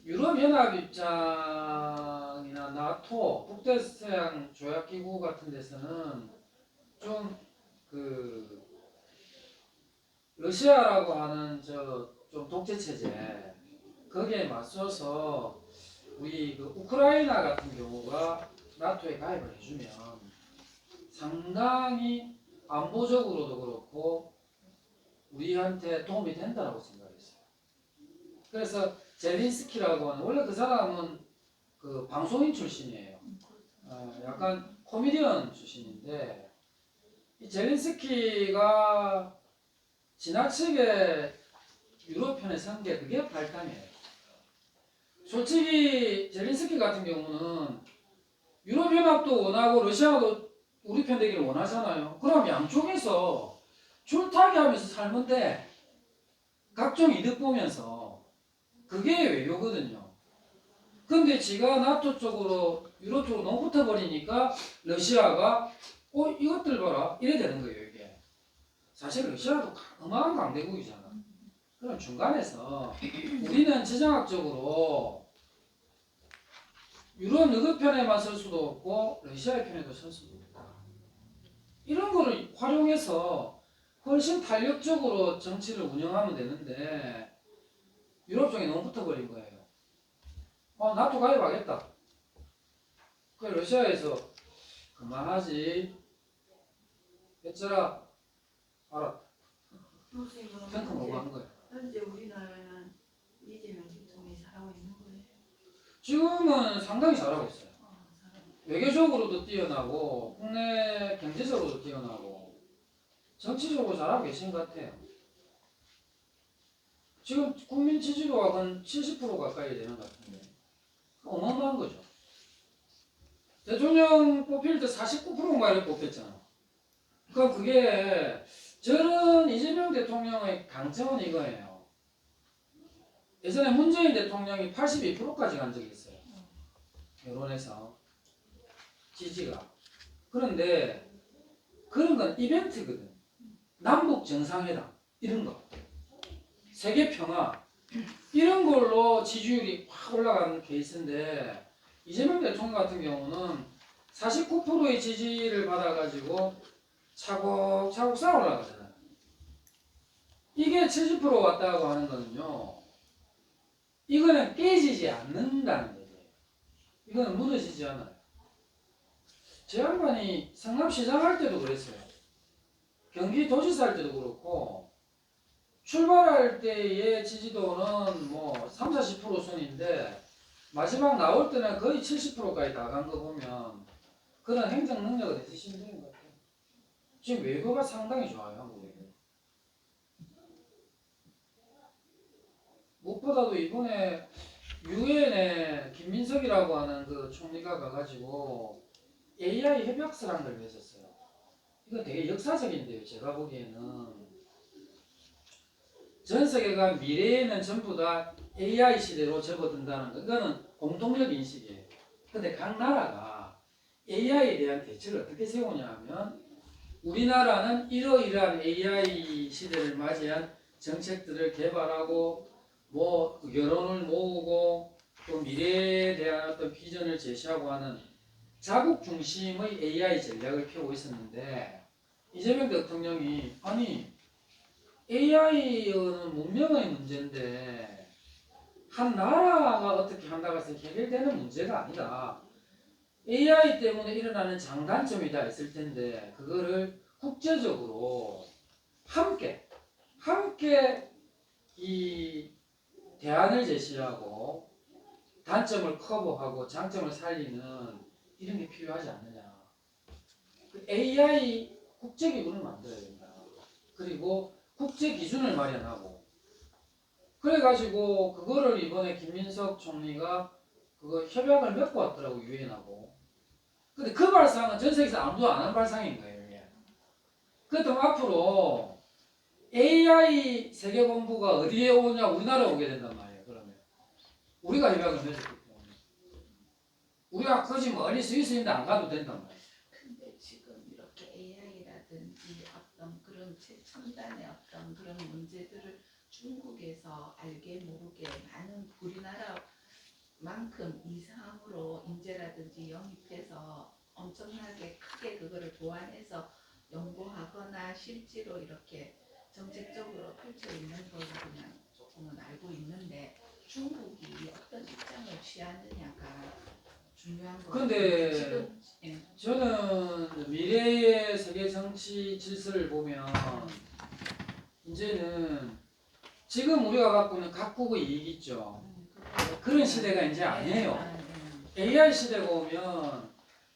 유럽연합 입장이나 나토, 북대서양 조약기구 같은 데서는 좀 그 러시아라고 하는 저 좀 독재 체제 거기에 맞서서 우리 그 우크라이나 같은 경우가 나토에 가입을 해주면 상당히 안보적으로도 그렇고 우리한테 도움이 된다고 생각했어요. 그래서 젤린스키라고 하는 원래 그 사람은 그 방송인 출신이에요. 약간 코미디언 출신인데 이 젤린스키가 지나치게 유럽편에 선 게 그게 발단이에요. 솔직히 젤린스키 같은 경우는 유럽연합도 원하고 러시아도 우리 편 되기를 원하잖아요. 그럼 양쪽에서 줄타기 하면서 살면 돼. 각종 이득 보면서. 그게 외교거든요. 근데 지가 나토 쪽으로 유럽 쪽으로 너무 붙어버리니까 러시아가 이것들 봐라 이래 되는 거예요. 이게 사실 러시아도 어마어마한 강대국이잖아. 그럼 중간에서 우리는 지정학적으로 유럽 누구 편에만 설 수도 없고 러시아의 편에도 설 수도 없다. 이런 거를 활용해서 훨씬 탄력적으로 정치를 운영하면 되는데 유럽 쪽에 너무 붙어버린 거예요. 나토 가입하겠다. 그 러시아에서 그만하지. 했더라. 알았다. 선생님 그럼 탱크 먹고 한 거예요. 현재 우리나라는 이재명 대통령이 잘하고 있는 거예요? 지금은 상당히 잘하고 있어요. 잘하고 외교적으로도 뛰어나고 국내 경제적으로도 뛰어나고 정치적으로 잘하고 계신 것 같아요. 지금 국민 지지도가 한 70% 가까이 되는 것 같은데 어마어마한 거죠. 대통령 뽑힐 때 49%인가 이렇게 뽑혔잖아. 그럼 그게 저는 이재명 대통령의 강점은 이거예요. 예전에 문재인 대통령이 82%까지 간 적이 있어요. 여론에서 지지가. 그런데 그런 건 이벤트거든. 남북 정상회담 이런 거, 세계 평화 이런 걸로 지지율이 확 올라가는 케이스인데 이재명 대통령 같은 경우는 49%의 지지를 받아가지고 차곡차곡 쌓아 올라가잖아요. 이게 70% 왔다고 하는 거는요. 이거는 깨지지 않는다는 얘기예요. 이거는 무너지지 않아요. 제 양반이 성남시장 할 때도 그랬어요. 경기도지사 할 때도 그렇고 출발할 때의 지지도는 뭐 30-40% 선인데 마지막 나올 때는 거의 70%까지 다 간 거 보면 그런 행정 능력은 있으신 분인 것 같아요. 지금 외교가 상당히 좋아요, 한국에. 무엇보다도 이번에 유엔에 김민석이라고 하는 그 총리가 가가지고 AI 협약서라는 걸 맺었어요. 이거 되게 역사적인데요. 제가 보기에는 전 세계가 미래에는 전부 다 AI 시대로 접어든다는 거, 이거는 공통적 인식이에요. 근데 각 나라가 AI에 대한 대책을 어떻게 세우냐 하면 우리나라는 이러이러한 AI 시대를 맞이한 정책들을 개발하고 뭐 여론을 모으고 또 미래에 대한 어떤 비전을 제시하고 하는 자국 중심의 AI 전략을 펴고 있었는데 이재명 대통령이 아니 AI는 문명의 문제인데 한 나라가 어떻게 한다고 해서 해결되는 문제가 아니다. AI 때문에 일어나는 장단점이 다 있을 텐데 그거를 국제적으로 함께 이 대안을 제시하고 단점을 커버하고 장점을 살리는 이런 게 필요하지 않느냐. AI 국제기구를 만들어야 된다. 그리고 국제 기준을 마련하고 그래가지고 그거를 이번에 김민석 총리가 그 그거 협약을 맺고 왔더라고 유엔하고. 근데 그 발상은 전 세계에서 아무도 안 한 발상인 거예요. 이게. 그렇다면 앞으로 AI 세계 공부가 어디에 오냐 우리나라에 오게 된단 말이에요. 그러면 우리가 협약을 맺었기 때문에 우리가 굳이 멀리 스위스인데 안 가도 된단 말이에요. 근데 지금 이렇게 AI라든지 어떤 그런 최첨단의 어떤 그런 문제들을 중국에서 알게 모르게 많은 우리나라만큼 이상으로 인재라든지 영입해서 엄청나게 크게 그거를 보완해서 연구하거나 실제로 이렇게 정책적으로 펼쳐 있는 걸 그냥 조금은 알고 있는데 중국이 어떤 입장을 취하느냐가 중요한 거 근데 지금 예. 저는 미래의 세계 정치 질서를 보면 이제는 지금 우리가 갖고 있는 각국의 이익 있죠. 그런 시대가 이제 아니에요. AI 시대가 오면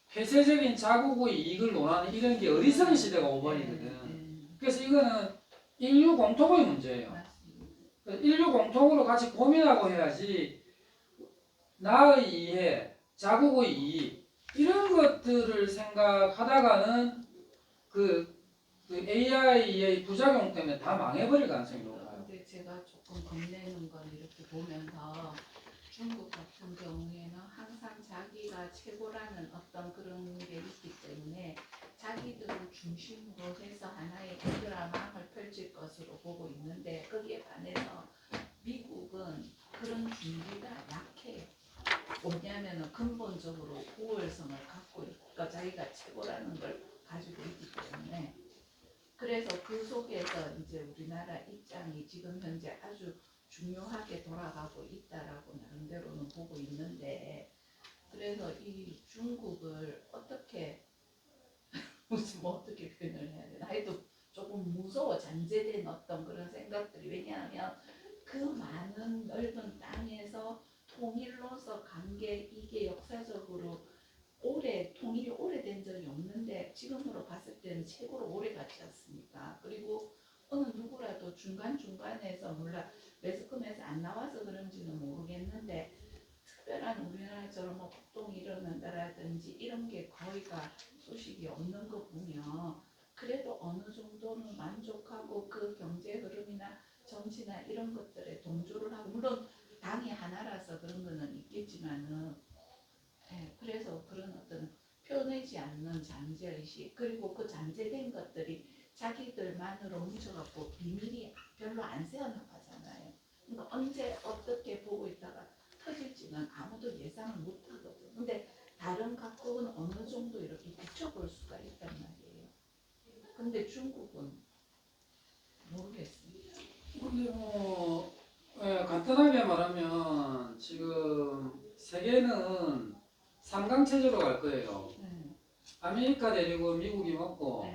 폐쇄적인 자국의 이익을 논하는 이런 게 어리석은 시대가 오버리거든. 그래서 이거는 인류 공통의 문제예요. 인류 공통으로 같이 고민하고 해야지 나의 이해, 자국의 이익 이런 것들을 생각하다가는 그 AI의 부작용 때문에 다 망해버릴 가능성이 높아요. 근데 제가 조금 겁내는 건 이렇게 보면서 중국 같은 경우에는 항상 자기가 최고라는 어떤 그런 게 있기 때문에 자기들을 중심으로 해서 하나의 드라마를 펼칠 것으로 보고 있는데 거기에 반해서 미국은 그런 준비가 약해요. 뭐냐면은 근본적으로 우월성을 갖고 있고 자기가 최고라는 걸 가지고 있기 때문에 그래서 그 속에서 이제 우리나라 입장이 지금 현재 아주 중요하게 돌아가고 있다라고 나름대로는 보고 있는데 그래서 이 중국을 어떻게 무슨 뭐 어떻게 표현을 해야 되나 하여튼 조금 무서워 잔재된 어떤 그런 생각들이 왜냐하면 그 많은 넓은 땅에서 통일로서 관계 이게 역사적으로 통일이 오래된 적이 없는데 지금으로 봤을 때는 최고로 오래 갔지 않습니까? 그리고 어느 누구라도 중간중간에서 몰라 매스컴에서 안 나와서 그런지는 모르겠는데 특별한 우리나라처럼 뭐 폭동이 일어난다라든지 이런 게 거의가 소식이 없는 거 보면 그래도 어느 정도는 만족하고 그 경제 흐름이나 정치나 이런 것들에 동조를 하고 물론 당이 하나라서 그런 거는 있겠지만은 그래서 그런 어떤 표내지 않는 잠재의식 그리고 그 잠재된 것들이 자기들만으로 뭉쳐갖고 비밀이 별로 안 새어나가잖아요. 그러니까 언제 어떻게 보고 있다가 터질지는 아무도 예상을 못하거든. 근데 다른 각국은 어느 정도 이렇게 비춰볼 수가 있단 말이에요. 근데 중국은 모르겠습니다. 근데 간단하게 말하면 지금 세계는 3강 체제로 갈 거예요. 아메리카 데리고 미국이 먹고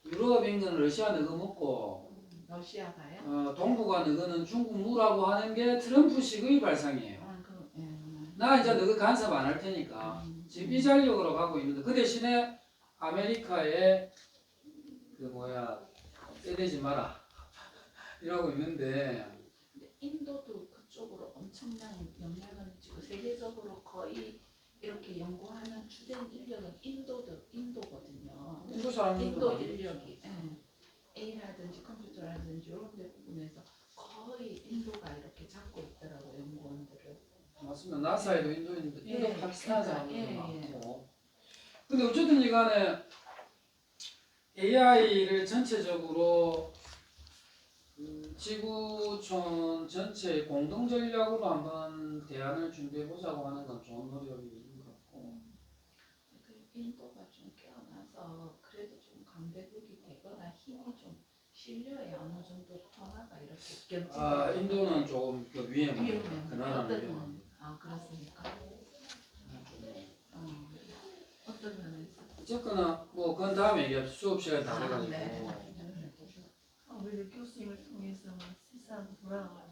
유럽, 인근, 러시아 너거 먹고 러시아가요? 동북아 너거는 중국 무라고 하는 게 트럼프식의 발상이에요. 나 이제 너거 간섭 안 할 테니까 지금 이 전략으로 가고 있는데 그 대신에 아메리카에 떼대지 마라 이러고 있는데 근데 인도도 그쪽으로 엄청난 영향을 미치고 세계적으로 거의 이렇게 연구하는 주된 인력은 인도거든요. 인도 사람들도 인도 많이 인력이 A라든지 컴퓨터라든지 이런 데 부분에서 거의 인도가 이렇게 잡고 있더라고요. 연구원들을. 맞습니다. 나사에도 인도 파키스탄 사람들도 예. 많고. 근데 어쨌든 간에 AI를 전체적으로 지구촌 전체 공동 전략으로 한번 대안을 준비해 보자고 하는 건 좋은 노력인 것 같고. 인도가 좀 깨어나서 그래도 좀 강대국이 되거나 힘이 좀 실려야 어느 정도 평화가 이렇게 견지. 인도는 조금 위험합니다. 그 나라는 어떤 위험합니다. 그렇습니까? 어떤 면에서? 어쨌거나 그건 다음에 얘기합시다. 수업 시간 다 돼가지고. 우리 교수님을 통해서 세상 돌아가요.